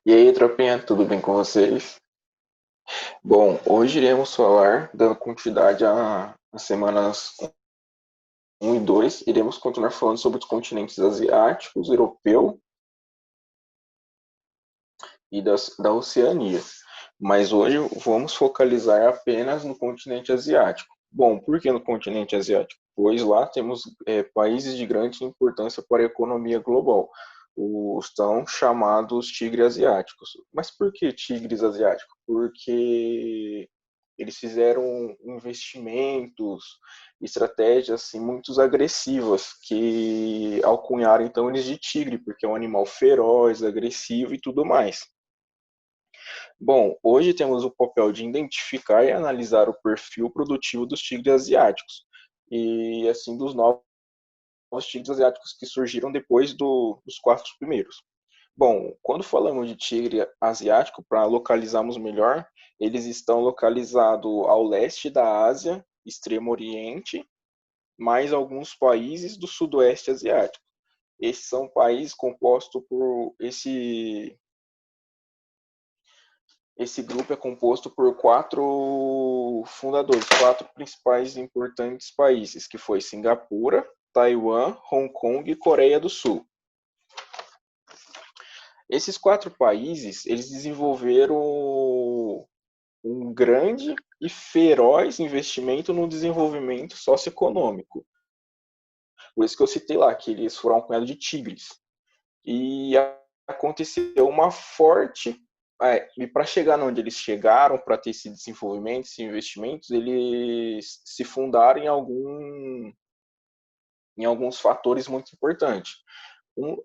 E aí, tropinha, tudo bem com vocês? Bom, hoje iremos falar, dando continuidade às semanas um e 2, iremos continuar falando sobre os continentes asiáticos, europeu e da Oceania. Mas hoje vamos focalizar apenas no continente asiático. Bom, por que no continente asiático? Pois lá temos países de grande importância para a economia global, os tão chamados tigres asiáticos. Mas por que tigres asiáticos? Porque eles fizeram investimentos, estratégias assim, muito agressivas, que alcunharam então eles de tigre, porque é um animal feroz, agressivo e tudo mais. Bom, hoje temos o papel de identificar e analisar o perfil produtivo dos tigres asiáticos e assim dos novos tigres asiáticos que surgiram depois dos quatro primeiros. Bom, quando falamos de tigre asiático, para localizarmos melhor, eles estão localizados ao leste da Ásia, Extremo Oriente, mais alguns países do Sudoeste Asiático. Esses são países compostos por esse grupo é composto por quatro fundadores, quatro principais e importantes países, que foi Singapura, Taiwan, Hong Kong e Coreia do Sul. Esses quatro países, eles desenvolveram um grande e feroz investimento no desenvolvimento socioeconômico. Por isso que eu citei lá, que eles foram um cunhado de tigres. E aconteceu uma forte e para chegar onde eles chegaram, para ter esse desenvolvimento, esses investimentos, eles se fundaram em alguns fatores muito importantes. Um,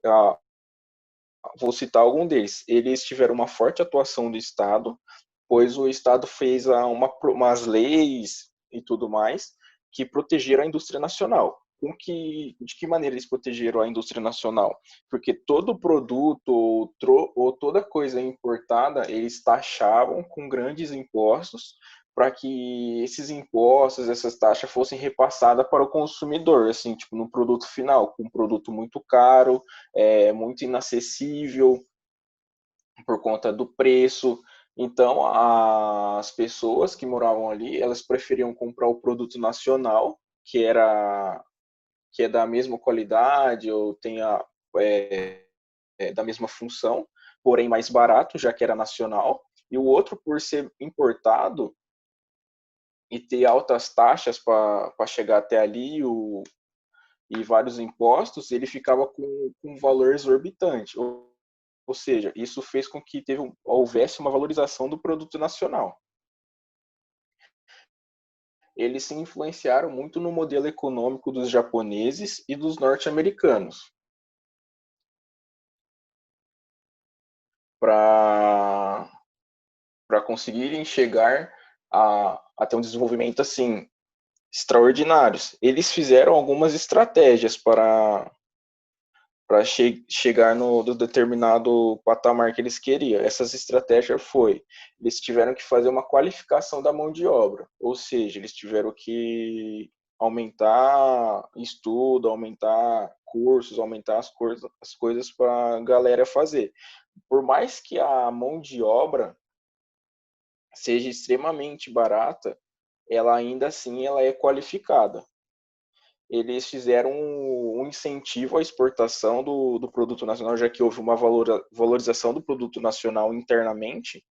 vou citar algum deles. Eles tiveram uma forte atuação do Estado, pois o Estado fez umas leis e tudo mais que protegeram a indústria nacional. De que maneira eles protegeram a indústria nacional? Porque todo produto ou toda coisa importada, eles taxavam com grandes impostos para que esses impostos, essas taxas fossem repassadas para o consumidor, assim, tipo, no produto final, com um produto muito caro, muito inacessível por conta do preço. Então, as pessoas que moravam ali, elas preferiam comprar o produto nacional, que é da mesma qualidade ou tenha da mesma função, porém mais barato, já que era nacional. E o outro, por ser importado e ter altas taxas para chegar até ali e vários impostos, ele ficava com um valor exorbitante. Ou seja, isso fez com que houvesse uma valorização do produto nacional. Eles se influenciaram muito no modelo econômico dos japoneses e dos norte-americanos para conseguirem chegar a ter um desenvolvimento assim extraordinários. Eles fizeram algumas estratégias chegar no determinado patamar que eles queriam. Essas estratégias eles tiveram que fazer uma qualificação da mão de obra, ou seja, eles tiveram que aumentar estudo, aumentar cursos, aumentar as coisas para a galera fazer. Por mais que a mão de obra seja extremamente barata, ela ainda assim ela é qualificada. Eles fizeram um incentivo à exportação do produto nacional, já que houve uma valorização do produto nacional internamente.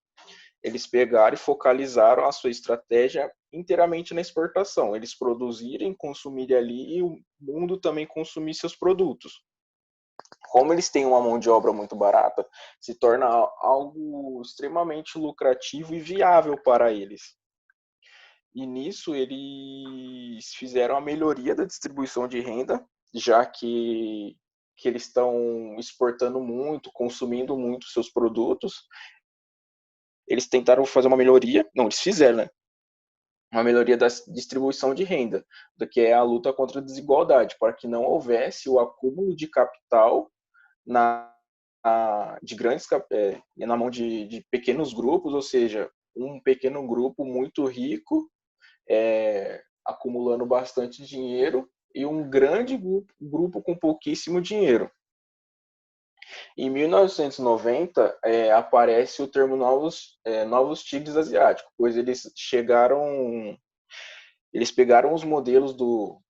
Eles pegaram e focalizaram a sua estratégia inteiramente na exportação. Eles produzirem, consumirem ali e o mundo também consumir seus produtos. Como eles têm uma mão de obra muito barata, se torna algo extremamente lucrativo e viável para eles. E nisso eles fizeram a melhoria da distribuição de renda, já que eles estão exportando muito, consumindo muito seus produtos. Eles tentaram fazer uma melhoria, não, eles fizeram, né? Uma melhoria da distribuição de renda, do que é a luta contra a desigualdade, para que não houvesse o acúmulo de capital na, de grandes na mão de pequenos grupos, ou seja, um pequeno grupo muito rico acumulando bastante dinheiro e um grande grupo com pouquíssimo dinheiro. Em 1990, aparece o termo novos tigres asiáticos, pois eles pegaram os modelos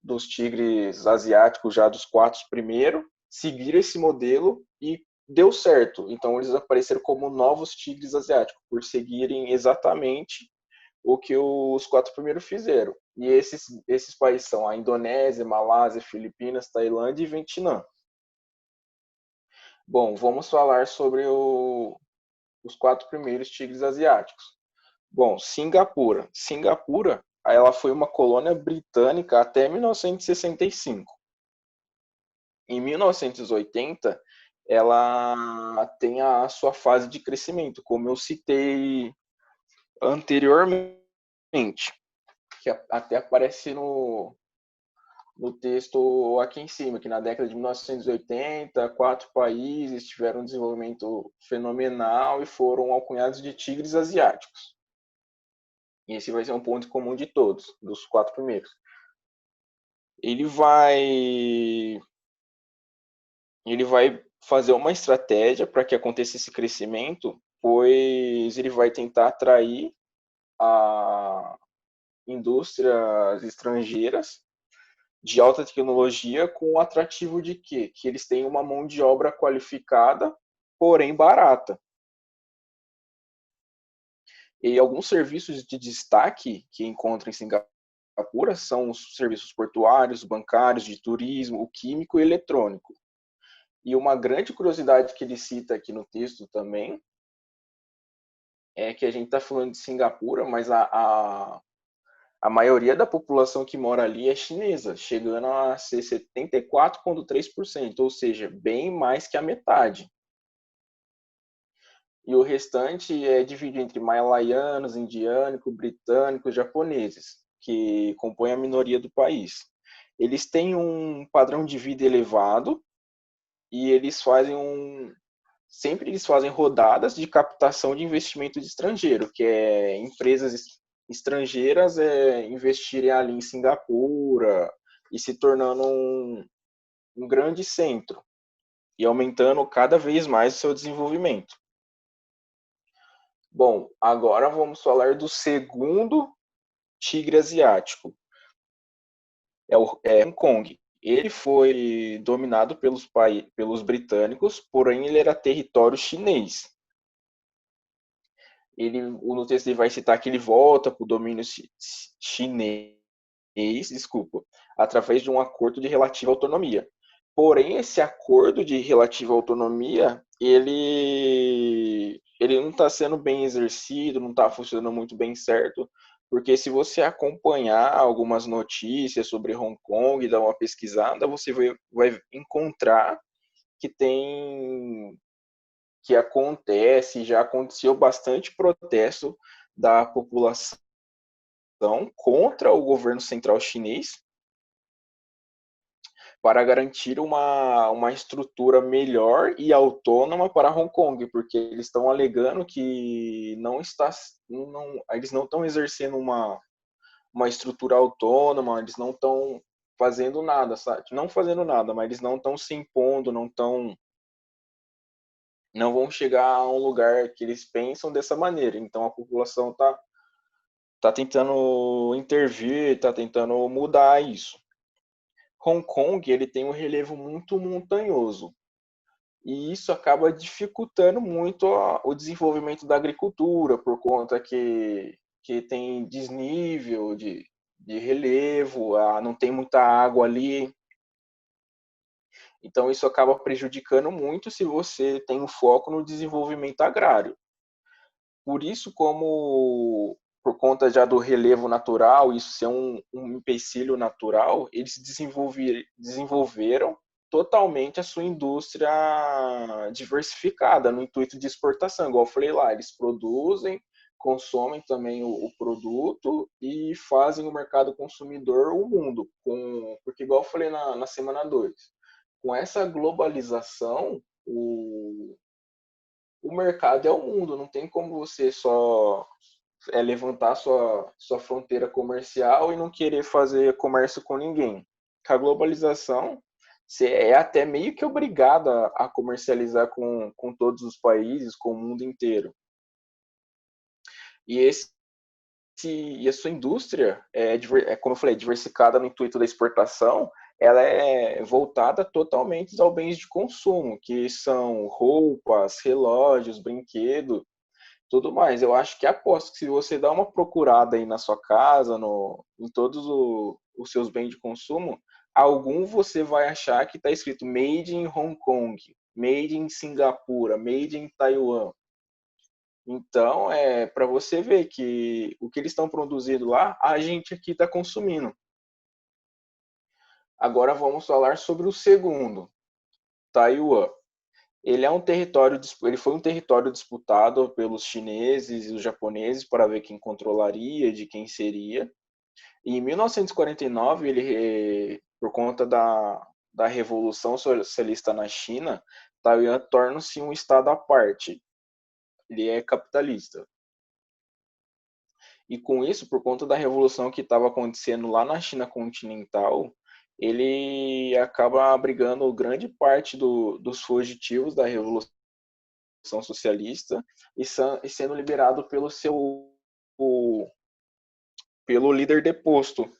dos tigres asiáticos já dos quatro primeiros, seguiram esse modelo e deu certo. Então eles apareceram como novos tigres asiáticos, por seguirem exatamente o que os quatro primeiros fizeram. E esses países são a Indonésia, Malásia, Filipinas, Tailândia e Vietnã. Bom, vamos falar sobre os quatro primeiros tigres asiáticos. Bom, Singapura. Singapura, ela foi uma colônia britânica até 1965. Em 1980, ela tem a sua fase de crescimento, como eu citei anteriormente, que até aparece no texto aqui em cima, que na década de 1980, quatro países tiveram um desenvolvimento fenomenal e foram alcunhados de tigres asiáticos. E esse vai ser um ponto comum de todos, dos quatro primeiros. Ele vai, ele vai fazer uma estratégia para que aconteça esse crescimento, pois ele vai tentar atrair a indústrias estrangeiras de alta tecnologia com o atrativo de quê? Que eles têm uma mão de obra qualificada, porém barata. E alguns serviços de destaque que encontra em Singapura são os serviços portuários, bancários, de turismo, o químico e eletrônico. E uma grande curiosidade que ele cita aqui no texto também é que a gente está falando de Singapura, mas a maioria da população que mora ali é chinesa, chegando a ser 74,3%, ou seja, bem mais que a metade. E o restante é dividido entre malaianos, indiânicos, britânicos, japoneses, que compõem a minoria do país. Eles têm um padrão de vida elevado e sempre eles fazem rodadas de captação de investimento de estrangeiro, que é empresas estrangeiras investirem ali em Singapura e se tornando um grande centro e aumentando cada vez mais o seu desenvolvimento. Bom, agora vamos falar do segundo tigre asiático, Hong Kong. Ele foi dominado pelos britânicos, porém ele era território chinês. No texto ele vai citar que ele volta para o domínio chinês, desculpa, através de um acordo de relativa autonomia. Porém, esse acordo de relativa autonomia, ele não está sendo bem exercido, não está funcionando muito bem certo, porque se você acompanhar algumas notícias sobre Hong Kong e dar uma pesquisada, você vai encontrar que já aconteceu bastante protesto da população contra o governo central chinês para garantir uma estrutura melhor e autônoma para Hong Kong, porque eles estão alegando que eles não estão exercendo uma estrutura autônoma, eles não estão fazendo nada, sabe? Não fazendo nada, mas eles não estão se impondo, não vão chegar a um lugar que eles pensam dessa maneira. Então a população tá tentando intervir, está tentando mudar isso. Hong Kong ele tem um relevo muito montanhoso e isso acaba dificultando muito o desenvolvimento da agricultura por conta que tem desnível de relevo, não tem muita água ali. Então isso acaba prejudicando muito se você tem um foco no desenvolvimento agrário. Por isso, por conta já do relevo natural, isso ser um empecilho natural, eles desenvolveram totalmente a sua indústria diversificada no intuito de exportação. Igual eu falei lá, eles produzem, consomem também o produto e fazem o mercado consumidor o mundo. Porque, igual eu falei na semana 2, com essa globalização, o mercado é o mundo, não tem como você só levantar sua fronteira comercial e não querer fazer comércio com ninguém. Com a globalização, você é até meio que obrigado a comercializar com todos os países, com o mundo inteiro. E e a sua indústria como eu falei, diversificada no intuito da exportação, ela é voltada totalmente aos bens de consumo, que são roupas, relógios, brinquedos, tudo mais. Eu acho que aposto que se você dá uma procurada aí na sua casa, em todos os seus bens de consumo, algum você vai achar que está escrito Made in Hong Kong, Made in Singapura, Made in Taiwan. Então, é para você ver que o que eles estão produzindo lá, a gente aqui está consumindo. Agora vamos falar sobre o segundo, Taiwan. Ele foi um território disputado pelos chineses e os japoneses para ver quem controlaria, de quem seria. E em 1949, por conta da Revolução Socialista na China, Taiwan torna-se um estado à parte. Ele é capitalista. E com isso, por conta da revolução que estava acontecendo lá na China continental, ele acaba abrigando grande parte dos fugitivos da Revolução Socialista e sendo liberado pelo líder deposto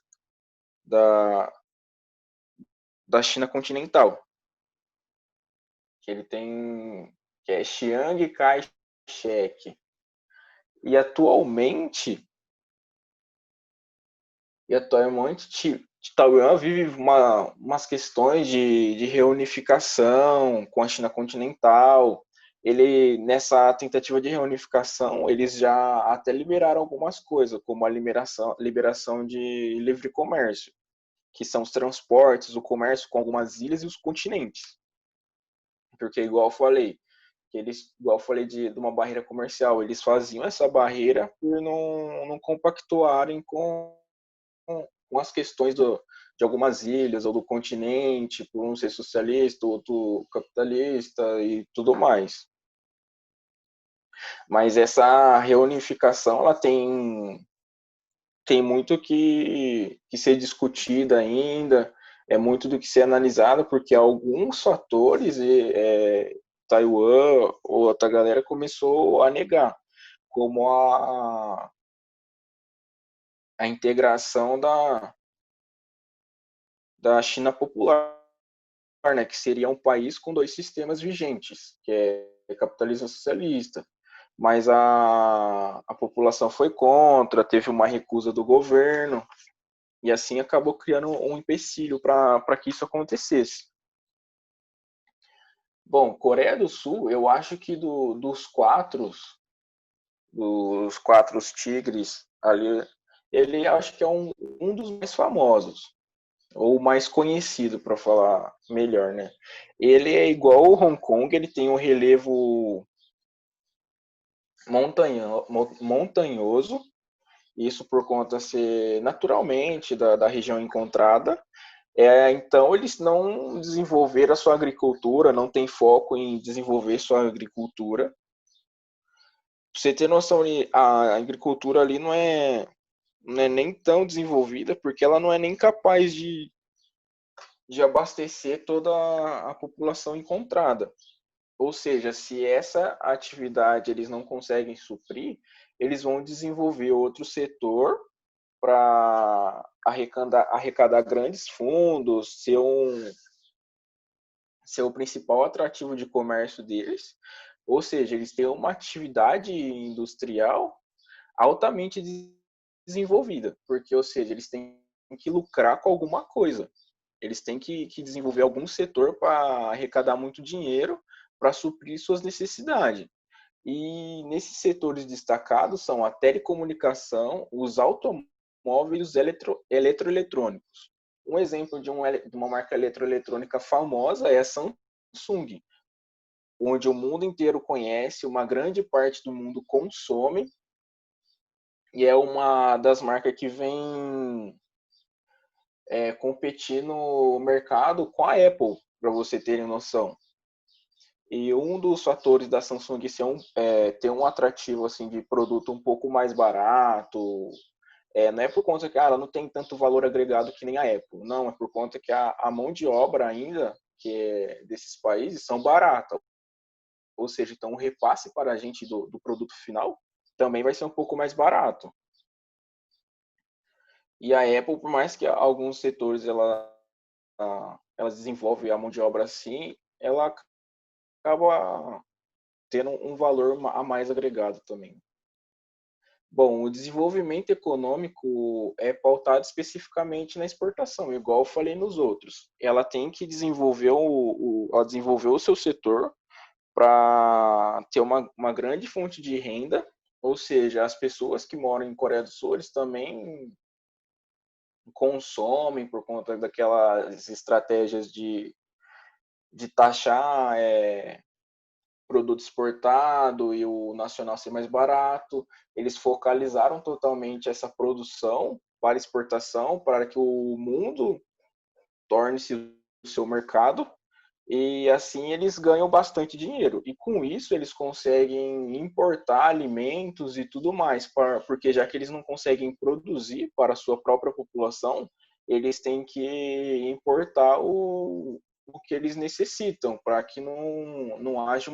da, da China continental, que ele tem, que é Chiang Kai-shek. E atualmente, Taiwan vive umas questões de reunificação com a China continental. Nessa tentativa de reunificação, eles já até liberaram algumas coisas, como a liberação de livre comércio, que são os transportes, o comércio com algumas ilhas e os continentes. Porque, igual eu falei de uma barreira comercial, eles faziam essa barreira por não compactuarem com as questões de algumas ilhas ou do continente, por um ser socialista, outro capitalista e tudo mais. Mas essa reunificação ela tem muito que ser discutida ainda, é muito do que ser analisado, porque alguns fatores Taiwan ou outra galera começou a negar, como a integração da China popular, né, que seria um país com dois sistemas vigentes, que é capitalismo socialista. Mas a população foi contra, teve uma recusa do governo, e assim acabou criando um empecilho para que isso acontecesse. Bom, Coreia do Sul, eu acho que dos quatro tigres ali, ele acho que é um dos mais famosos, ou mais conhecido, para falar melhor, né? Ele é igual ao Hong Kong, ele tem um relevo montanhoso, isso por conta ser naturalmente da região encontrada. Então, eles não desenvolveram a sua agricultura, não tem foco em desenvolver sua agricultura. Pra você ter noção, a agricultura ali não é nem tão desenvolvida, porque ela não é nem capaz de abastecer toda a população encontrada. Ou seja, se essa atividade eles não conseguem suprir, eles vão desenvolver outro setor para arrecadar grandes fundos, ser o principal atrativo de comércio deles. Ou seja, eles têm uma atividade industrial altamente desenvolvida, porque, ou seja, eles têm que lucrar com alguma coisa. Eles têm que desenvolver algum setor para arrecadar muito dinheiro para suprir suas necessidades. E nesses setores destacados são a telecomunicação, os automóveis e os eletroeletrônicos. Um exemplo de uma marca eletroeletrônica famosa é a Samsung, onde o mundo inteiro conhece, uma grande parte do mundo consome, e é uma das marcas que vem competir no mercado com a Apple, para você terem noção. E um dos fatores da Samsung ter um atrativo assim de produto um pouco mais barato, Não é por conta que ela não tem tanto valor agregado que nem a Apple. Não, é por conta que a mão de obra ainda, que é desses países, são barata. Ou seja, então o repasse para a gente do produto final também vai ser um pouco mais barato. E a Apple, por mais que alguns setores ela desenvolve a mão de obra assim, ela acaba tendo um valor a mais agregado também. Bom, o desenvolvimento econômico é pautado especificamente na exportação, igual eu falei nos outros. Ela tem que desenvolver ela desenvolver o seu setor para ter uma grande fonte de renda, ou seja, as pessoas que moram em Coreia do Sul, eles também consomem por conta daquelas estratégias de taxar produto exportado e o nacional ser mais barato. Eles focalizaram totalmente essa produção para exportação, para que o mundo torne-se o seu mercado, e assim eles ganham bastante dinheiro. E com isso eles conseguem importar alimentos e tudo mais, porque já que eles não conseguem produzir para a sua própria população, eles têm que importar o que eles necessitam, para que não haja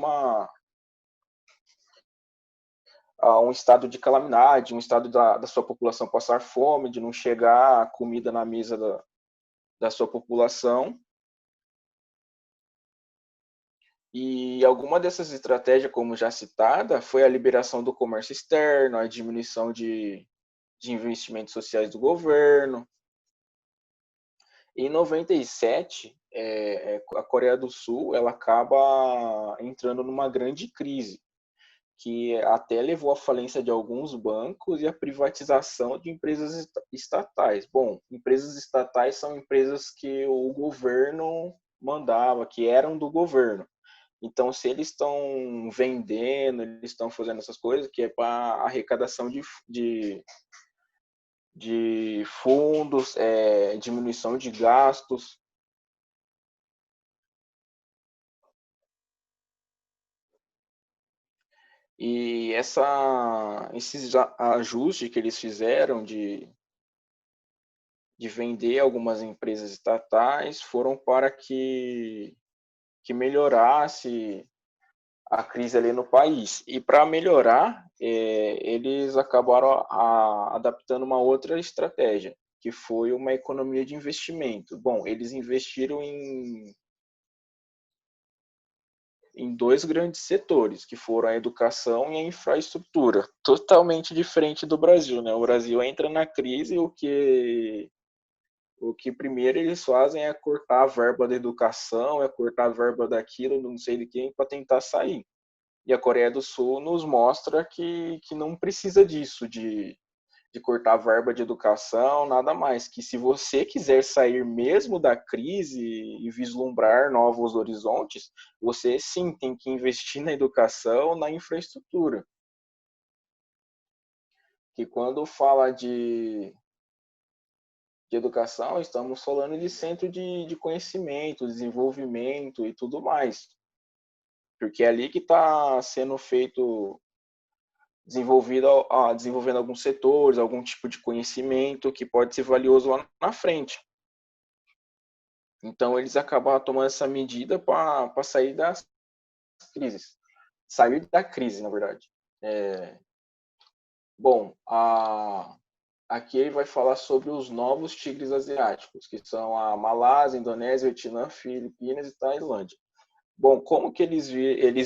um estado de calamidade, um estado da sua população passar fome, de não chegar comida na mesa da sua população. E alguma dessas estratégias, como já citada, foi a liberação do comércio externo, a diminuição de investimentos sociais do governo. Em 97, a Coreia do Sul ela acaba entrando numa grande crise, que até levou à falência de alguns bancos e à privatização de empresas estatais. Bom, empresas estatais são empresas que o governo mandava, que eram do governo. Então, se eles estão vendendo, eles estão fazendo essas coisas, que é para arrecadação de fundos, diminuição de gastos. E esses ajustes que eles fizeram de vender algumas empresas estatais foram para que melhorasse a crise ali no país. E para melhorar, eles acabaram adaptando uma outra estratégia, que foi uma economia de investimento. Bom, eles investiram em dois grandes setores, que foram a educação e a infraestrutura, totalmente diferente do Brasil, né? O Brasil entra na crise, o que primeiro eles fazem é cortar a verba da educação, é cortar a verba daquilo, não sei de quem, para tentar sair. E a Coreia do Sul nos mostra que não precisa disso, de cortar a verba de educação, nada mais. Que se você quiser sair mesmo da crise e vislumbrar novos horizontes, você sim tem que investir na educação, na infraestrutura. Que quando fala de educação, estamos falando de centro de conhecimento, desenvolvimento e tudo mais. Porque é ali que está sendo feito desenvolvendo alguns setores, algum tipo de conhecimento que pode ser valioso lá na frente. Então, eles acabaram tomando essa medida para sair das crises. Sair da crise, na verdade. Bom, aqui ele vai falar sobre os novos tigres asiáticos, que são a Malásia, Indonésia, Vietnã, Filipinas e Tailândia. Bom, como que eles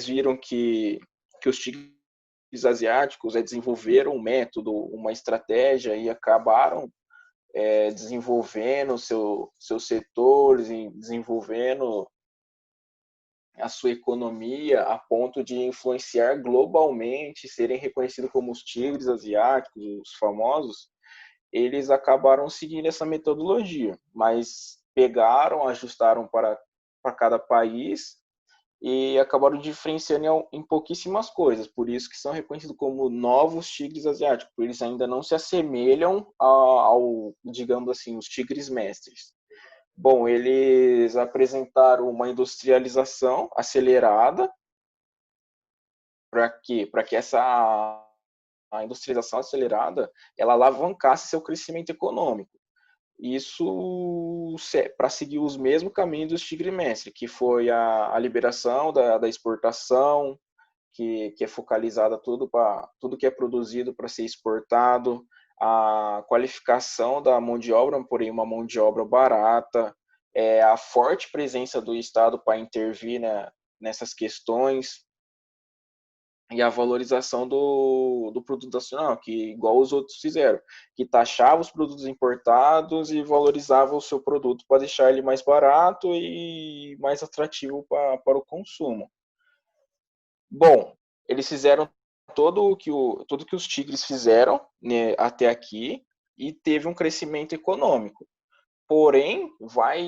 viram que os tigres asiáticos desenvolveram um método, uma estratégia e acabaram desenvolvendo seus setores, desenvolvendo a sua economia a ponto de influenciar globalmente, serem reconhecidos como os tigres asiáticos, os famosos, eles acabaram seguindo essa metodologia, mas pegaram, ajustaram para cada país e acabaram diferenciando em pouquíssimas coisas, por isso que são reconhecidos como novos tigres asiáticos, porque eles ainda não se assemelham digamos assim, os tigres mestres. Bom, eles apresentaram uma industrialização acelerada para quê? Para que a industrialização acelerada ela alavancasse seu crescimento econômico. Isso para seguir os mesmos caminhos do tigre-mestre, que foi a liberação da exportação, que é focalizada tudo que é produzido para ser exportado, a qualificação da mão de obra, porém uma mão de obra barata, a forte presença do Estado para intervir, né, nessas questões, e a valorização do produto nacional, que igual os outros fizeram, que taxava os produtos importados e valorizava o seu produto para deixar ele mais barato e mais atrativo para o consumo. Bom, eles fizeram tudo que os tigres fizeram, né, até aqui, e teve um crescimento econômico. Porém, vai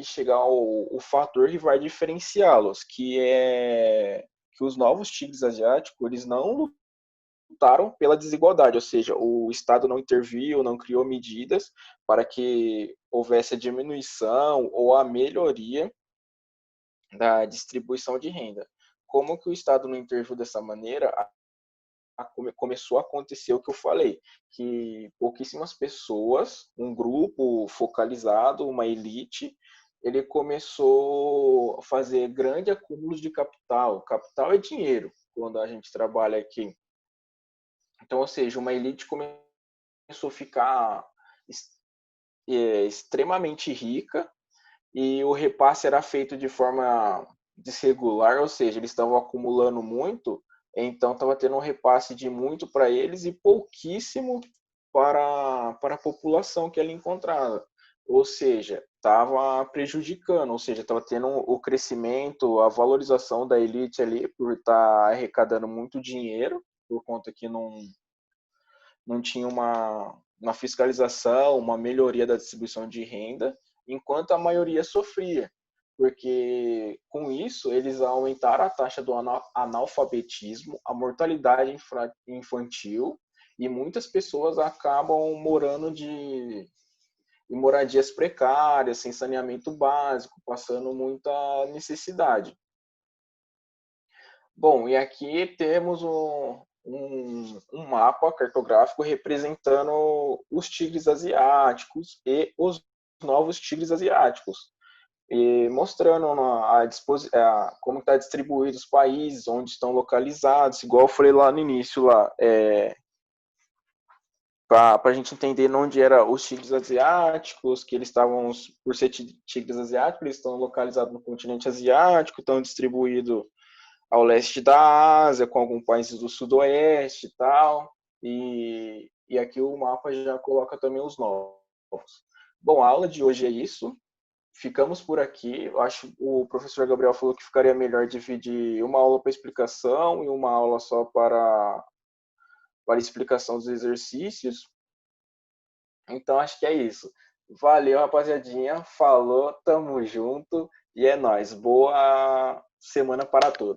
chegar o fator que vai diferenciá-los, que é que os novos tigres asiáticos, eles não lutaram pela desigualdade, ou seja, o Estado não interviu, não criou medidas para que houvesse a diminuição ou a melhoria da distribuição de renda. Como que o Estado não interviu dessa maneira, começou a acontecer o que eu falei, que pouquíssimas pessoas, um grupo focalizado, uma elite, ele começou a fazer grande acúmulos de capital. Capital é dinheiro, quando a gente trabalha aqui. Então, ou seja, uma elite começou a ficar extremamente rica e o repasse era feito de forma desregular, ou seja, eles estavam acumulando muito, então estava tendo um repasse de muito para eles e pouquíssimo para a população que ali encontrava. Ou seja, estava prejudicando, ou seja, estava tendo o crescimento, a valorização da elite ali por estar arrecadando muito dinheiro, por conta que não tinha uma fiscalização, uma melhoria da distribuição de renda, enquanto a maioria sofria, porque com isso eles aumentaram a taxa do analfabetismo, a mortalidade infantil, e muitas pessoas acabam morando em moradias precárias, sem saneamento básico, passando muita necessidade. Bom, e aqui temos um mapa cartográfico representando os tigres asiáticos e os novos tigres asiáticos, e mostrando como está distribuído os países, onde estão localizados, igual eu falei lá no início, lá, para a gente entender onde eram os tigres asiáticos, que eles estavam, por ser tigres asiáticos, eles estão localizados no continente asiático, estão distribuídos ao leste da Ásia, com alguns países do sudoeste e tal. E aqui o mapa já coloca também os novos. Bom, a aula de hoje é isso. Ficamos por aqui. Eu acho que o professor Gabriel falou que ficaria melhor dividir uma aula para explicação e uma aula só para explicação dos exercícios. Então acho que é isso. Valeu, rapaziadinha. Falou, tamo junto e é nóis. Boa semana para todos.